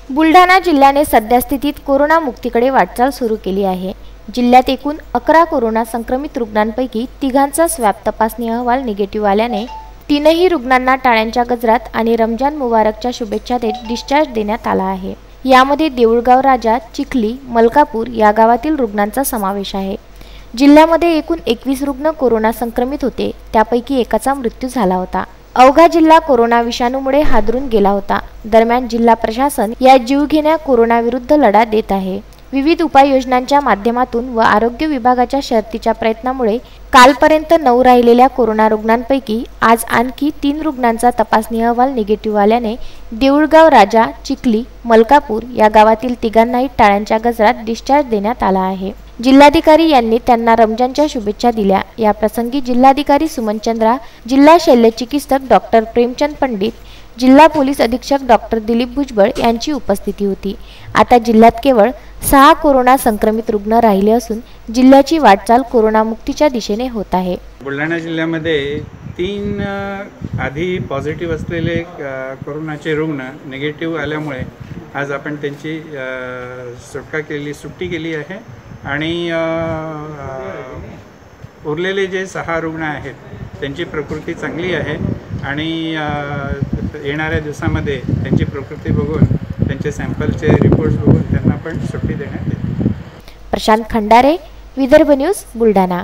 बुलढाणा जिल्ह्याने सद्यस्थितीत कोरोना मुक्तीकडे वाटचाल सुरू केली आहे। जिल्ह्यात एकूण 11 कोरोना संक्रमित रुग्णांपैकी तिघांचा स्वॅब तपासणी अहवाल निगेटिव्ह आल्याने तीनही रुग्णांना टाळ्यांच्या गजरात आणि रमजान मुबारकच्या शुभेच्छा देत डिस्चार्ज देण्यात आला आहे। यामध्ये देऊळगाव राजा, चिखली, मलकापूर या गावातील रुग्णांचा समावेश आहे। जिल्ह्यामध्ये एकूण 21 रुग्ण कोरोना संक्रमित होते, त्यापैकी एकाचा मृत्यू झाला होता। अवघा जिल्हा कोरोना विषाणूमुळे हादरून गेला होता। दरम्यान जिल्हा प्रशासन या जीवघेण्या कोरोनाविरुद्ध लढा देत आहे। विविध उपाययोजनांच्या माध्यमातून व आरोग्य विभागाच्या शर्थीच्या प्रयत्नामुळे कालपर्यंत 9 राहिलेल्या कोरोना रुग्णांपैकी आज आणखी 3 रुग्णांचा तपासणी अहवाल निगेटिव्ह आल्याने देऊळगाव राजा, चिखली, मलकापूर या गावातील तिघांनाही टाळ्यांच्या गजरात डिस्चार्ज देण्यात आला आहे। जिल्हाधिकारी यांनी त्यांना रमजानच्या शुभेच्छा दिल्या। या प्रसंगी जिल्हाधिकारी सुमन चंद्रा, जिल्हा शल्यचिकित्सक डॉक्टर प्रेमचंद पंडित, जिल्हा पोलीस अधीक्षक डॉक्टर दिलीप भुजबळ यांची उपस्थिती होती। आता जिल्ह्यात केवळ 6 कोरोना संक्रमित रुग्ण राहिले असून जिल्ह्याची वाटचाल कोरोना मुक्तीच्या दिशेने होत आहे। बुलढाणा जिल्ह्यामध्ये 3 आधी पॉझिटिव्ह असलेले कोरोनाचे रुग्ण निगेटिव्ह आल्यामुळे आज आपण त्यांची सुट्टी केली आहे आणि उरलेले जे 6 रुग्ण आहेत त्यांची प्रकृती चांगली आहे आणि येणाऱ्या दिवसामध्ये त्यांची प्रकृती बघून त्यांचे सॅम्पलचे रिपोर्ट्स बघून त्यांना पण सुट्टी देण्यात येईल। प्रशांत खंडारे, विदर्भ न्यूज, बुलढाणा।